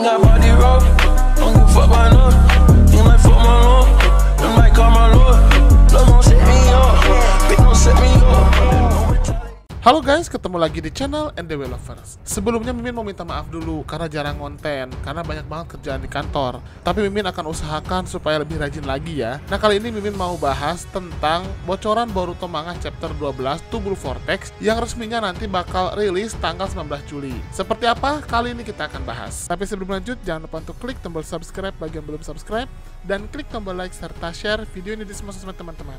Ain't got body roll, don't give a fuck by no. You might fuck my lord, you might call my lord. Love gon' set me up, bitch gon' set me up. Halo guys, ketemu lagi di channel NDW Lovers. Sebelumnya Mimin mau minta maaf dulu karena jarang konten, karena banyak banget kerjaan di kantor. Tapi Mimin akan usahakan supaya lebih rajin lagi ya. Nah kali ini Mimin mau bahas tentang bocoran Boruto Manga Chapter 12 To Blue Vortex yang resminya nanti bakal rilis tanggal 19 Juli. Seperti apa? Kali ini kita akan bahas. Tapi sebelum lanjut, jangan lupa untuk klik tombol subscribe bagi yang belum subscribe, dan klik tombol like serta share video ini di semua sosmed teman-teman.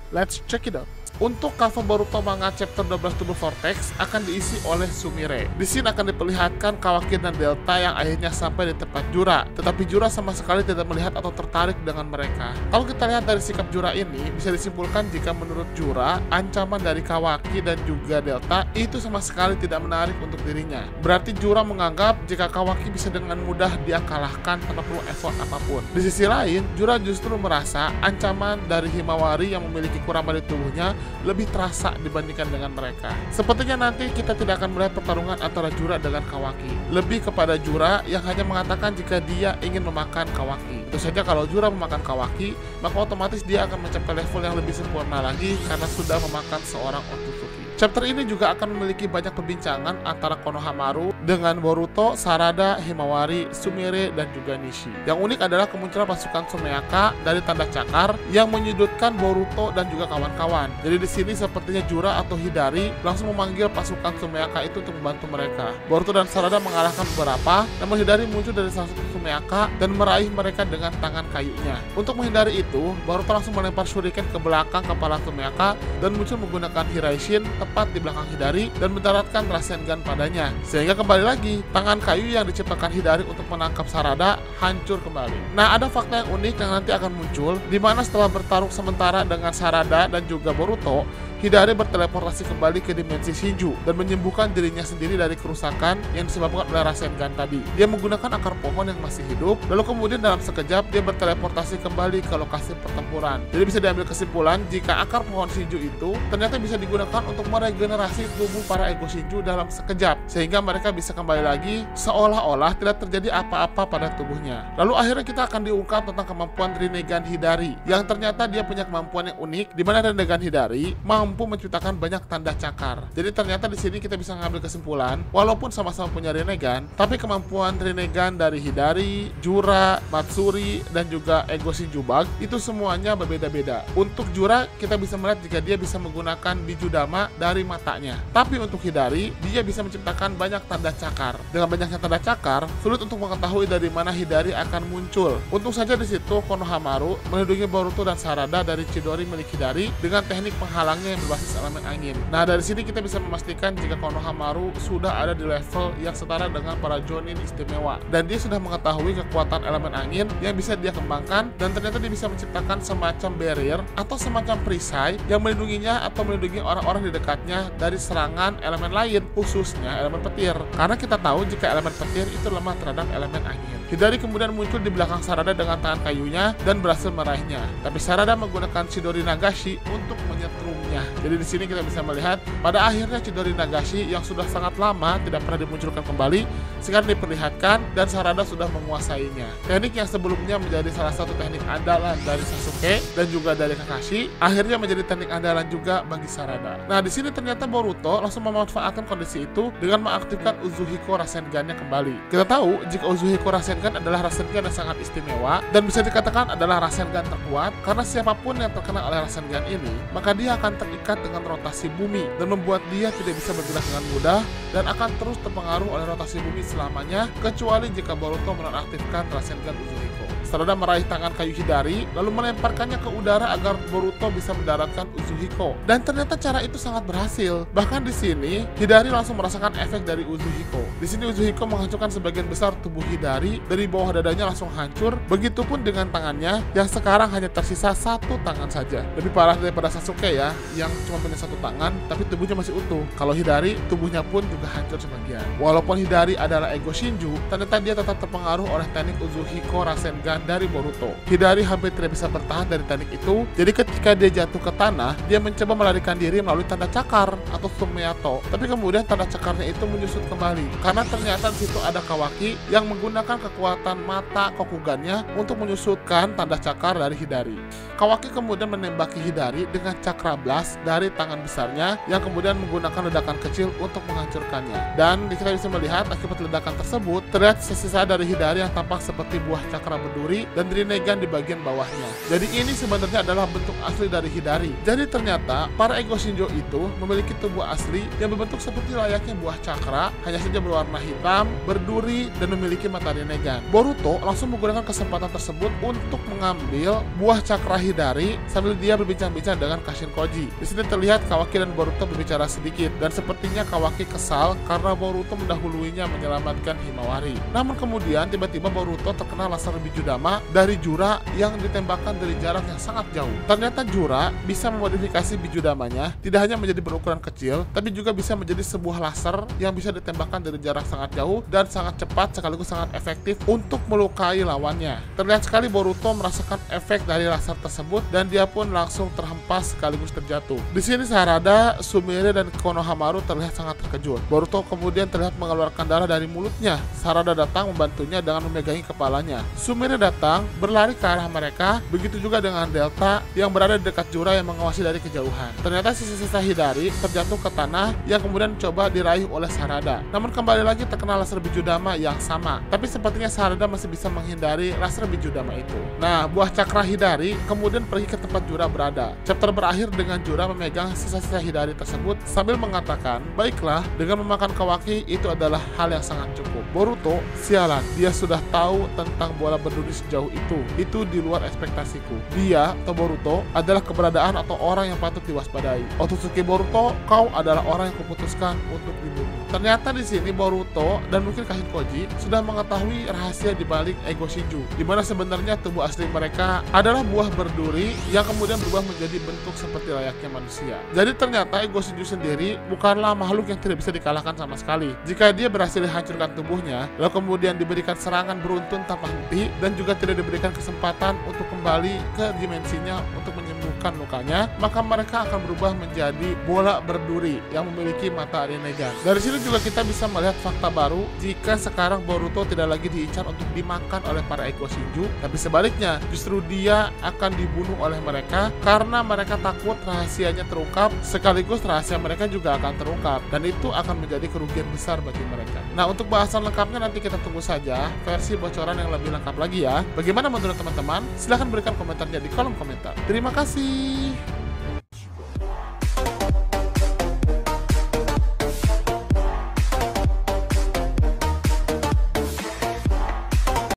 Let's check it out. Untuk cover Boruto Manga Chapter 12 To Blue Vortex akan diisi oleh Sumire. Di sini akan diperlihatkan Kawaki dan Delta yang akhirnya sampai di tempat Jura, tetapi Jura sama sekali tidak melihat atau tertarik dengan mereka. Kalau kita lihat dari sikap Jura ini, bisa disimpulkan jika menurut Jura, ancaman dari Kawaki dan juga Delta itu sama sekali tidak menarik untuk dirinya. Berarti Jura menganggap jika Kawaki bisa dengan mudah dia kalahkan tanpa perlu effort apapun. Di sisi lain, Jura justru merasa ancaman dari Himawari yang memiliki kurama di tubuhnya lebih terasa dibandingkan dengan mereka. Sepertinya nanti kita tidak akan melihat pertarungan antara Jura dengan Kawaki. Lebih kepada Jura yang hanya mengatakan jika dia ingin memakan Kawaki. Tentu saja kalau Jura memakan Kawaki, maka otomatis dia akan mencapai level yang lebih sempurna lagi karena sudah memakan seorang Otsutsuki. Chapter ini juga akan memiliki banyak perbincangan antara Konohamaru dengan Boruto, Sarada, Himawari, Sumire, dan juga Nishi. Yang unik adalah kemunculan pasukan Sumeaka dari tanda cakar yang menyudutkan Boruto dan juga kawan-kawan. Jadi di sini sepertinya Jura atau Hidari langsung memanggil pasukan Sumeaka itu untuk membantu mereka. Boruto dan Sarada mengalahkan beberapa, namun Hidari muncul dari salah satu Sumeaka dan meraih mereka dengan tangan kayunya. Untuk menghindari itu, Boruto langsung melempar shuriken ke belakang kepala Sumeaka dan muncul menggunakan Hiraishin tepat di belakang Hidari dan mendaratkan Rasengan padanya. Sehingga kembali lagi, tangan kayu yang diciptakan Hidari untuk menangkap Sarada hancur kembali. Nah, ada fakta yang unik yang nanti akan muncul, di mana setelah bertarung sementara dengan Sarada dan juga Boruto, Hidari berteleportasi kembali ke dimensi Shinju dan menyembuhkan dirinya sendiri dari kerusakan yang disebabkan oleh Rasengan tadi. Dia menggunakan akar pohon yang masih hidup, lalu kemudian dalam sekejap dia berteleportasi kembali ke lokasi pertempuran. Jadi bisa diambil kesimpulan jika akar pohon Shinju itu ternyata bisa digunakan untuk meregenerasi tubuh para Ego Shinju dalam sekejap, sehingga mereka bisa kembali lagi seolah-olah tidak terjadi apa-apa pada tubuhnya. Lalu akhirnya kita akan diungkap tentang kemampuan Rinnegan Hidari, yang ternyata dia punya kemampuan yang unik, di mana Rinnegan Hidari mampu menciptakan banyak tanda cakar. Jadi ternyata di sini kita bisa mengambil kesimpulan, walaupun sama-sama punya Rinnegan, tapi kemampuan Rinnegan dari Hidari, Jura, Matsuri, dan juga Ego Shinju Bug itu semuanya berbeda-beda. Untuk Jura kita bisa melihat jika dia bisa menggunakan Bijudama dari matanya. Tapi untuk Hidari, dia bisa menciptakan banyak tanda cakar. Dengan banyaknya tanda cakar, sulit untuk mengetahui dari mana Hidari akan muncul. Untung saja di situ Konohamaru melindungi Boruto dan Sarada dari Chidori milik Hidari dengan teknik penghalangnya yang berbasis elemen angin. Nah, dari sini kita bisa memastikan jika Konohamaru sudah ada di level yang setara dengan para Jonin istimewa, dan dia sudah mengetahui kekuatan elemen angin yang bisa dia kembangkan, dan ternyata dia bisa menciptakan semacam barrier atau semacam perisai yang melindunginya atau melindungi orang-orang di dekatnya dari serangan elemen lain, khususnya elemen petir. Karena kita tahu jika elemen petir itu lemah terhadap elemen angin. Hidari kemudian muncul di belakang Sarada dengan tangan kayunya dan berhasil meraihnya. Tapi Sarada menggunakan Chidori Nagashi untuk menyetrumnya. Jadi di sini kita bisa melihat pada akhirnya Chidori Nagashi yang sudah sangat lama tidak pernah dimunculkan kembali sekarang diperlihatkan dan Sarada sudah menguasainya. Teknik yang sebelumnya menjadi salah satu teknik andalan dari Sasuke dan juga dari Kakashi akhirnya menjadi teknik andalan juga bagi Sarada. Nah, di sini ternyata Boruto langsung memanfaatkan kondisi itu dengan mengaktifkan Uzuhiko Rasengan-nya kembali. Kita tahu jika Uzuhiko Rasengan adalah Rasengan yang sangat istimewa dan bisa dikatakan adalah Rasengan terkuat karena siapapun yang terkena oleh Rasengan ini, maka dia akan terikat dengan rotasi bumi dan membuat dia tidak bisa bergerak dengan mudah dan akan terus terpengaruh oleh rotasi bumi selamanya, kecuali jika Boruto menonaktifkan Rasengan Uzuhiko. Sarada meraih tangan kayu Hidari lalu melemparkannya ke udara agar Boruto bisa mendaratkan Uzuhiko. Dan ternyata cara itu sangat berhasil. Bahkan di sini Hidari langsung merasakan efek dari Uzuhiko. Di sini Uzuhiko menghancurkan sebagian besar tubuh Hidari, dari bawah dadanya langsung hancur. Begitupun dengan tangannya yang sekarang hanya tersisa satu tangan saja. Lebih parah daripada Sasuke ya, yang cuma punya satu tangan tapi tubuhnya masih utuh. Kalau Hidari tubuhnya pun juga hancur sebagian. Walaupun Hidari adalah Ego Shinju, ternyata dia tetap terpengaruh oleh teknik Uzuhiko Rasengan serangan dari Boruto. Hidari hampir tidak bisa bertahan dari teknik itu, jadi ketika dia jatuh ke tanah, dia mencoba melarikan diri melalui tanda cakar atau Sumeato. Tapi kemudian tanda cakarnya itu menyusut kembali, karena ternyata di situ ada Kawaki yang menggunakan kekuatan mata Kokugannya untuk menyusutkan tanda cakar dari Hidari. Kawaki kemudian menembaki Hidari dengan cakra blast dari tangan besarnya yang kemudian menggunakan ledakan kecil untuk menghancurkannya. Dan kita bisa melihat akibat ledakan tersebut terlihat sisa dari Hidari yang tampak seperti buah cakra berduri dan Rinnegan di bagian bawahnya. Jadi ini sebenarnya adalah bentuk asli dari Hidari. Jadi ternyata para Ego Shinjo itu memiliki tubuh asli yang berbentuk seperti layaknya buah cakra, hanya saja berwarna hitam, berduri, dan memiliki mata Rinnegan. Boruto langsung menggunakan kesempatan tersebut untuk mengambil buah cakra Hidari sambil dia berbincang-bincang dengan Kashin Koji. Di sini terlihat Kawaki dan Boruto berbicara sedikit, dan sepertinya Kawaki kesal karena Boruto mendahuluinya menyelamatkan Himawari. Namun kemudian tiba-tiba Boruto terkena laser Bijudama dari Jura yang ditembakkan dari jarak yang sangat jauh. Ternyata Jura bisa memodifikasi Bijudamanya tidak hanya menjadi berukuran kecil, tapi juga bisa menjadi sebuah laser yang bisa ditembakkan dari jarak sangat jauh dan sangat cepat sekaligus sangat efektif untuk melukai lawannya. Terlihat sekali Boruto merasakan efek dari laser tersebut dan dia pun langsung terhempas sekaligus terjatuh. Di sini Sarada, Sumire, dan Konohamaru terlihat sangat terkejut. Boruto kemudian terlihat mengeluarkan darah dari mulutnya. Sarada datang membantunya dengan memegangi kepalanya. Sumire datang berlari ke arah mereka, begitu juga dengan Delta yang berada di dekat Jura yang mengawasi dari kejauhan. Ternyata sisa-sisa Hidari terjatuh ke tanah yang kemudian coba diraih oleh Sarada. Namun kembali lagi terkena laser Bijudama yang sama. Tapi sepertinya Sarada masih bisa menghindari laser Bijudama itu. Nah, buah cakra Hidari kemudian pergi ke tempat Jura berada. Chapter berakhir dengan Jura memegang sisa-sisa Hidari tersebut sambil mengatakan, "Baiklah, dengan memakan Kawaki itu adalah hal yang sangat cukup." Boruto, sialan, dia sudah tahu tentang bola berduri sejauh itu. Itu di luar ekspektasiku. Dia, atau Boruto, adalah keberadaan atau orang yang patut diwaspadai. Otsutsuki Boruto, kau adalah orang yang kuputuskan untuk dibunuh. Ternyata di sini Boruto dan mungkin Kashin Koji sudah mengetahui rahasia di balik Ego Shinju, di mana sebenarnya tubuh asli mereka adalah buah berduri yang kemudian berubah menjadi bentuk seperti layaknya manusia. Jadi ternyata Ego Shinju sendiri bukanlah makhluk yang tidak bisa dikalahkan sama sekali. Jika dia berhasil dihancurkan tubuhnya, lalu kemudian diberikan serangan beruntun tanpa henti dan juga tidak diberikan kesempatan untuk kembali ke dimensinya untuk menyembuhkan lukanya, maka mereka akan berubah menjadi bola berduri yang memiliki mata Rinnegan. Dari sini juga kita bisa melihat fakta baru jika sekarang Boruto tidak lagi diincar untuk dimakan oleh para Ego Shinju, tapi sebaliknya justru dia akan dibunuh oleh mereka karena mereka takut rahasianya terungkap, sekaligus rahasia mereka juga akan terungkap, dan itu akan menjadi kerugian besar bagi mereka. Nah, untuk bahasan lengkapnya nanti kita tunggu saja versi bocoran yang lebih lengkap lagi ya. Bagaimana menurut teman-teman? Silahkan berikan komentarnya di kolom komentar. Terima kasih.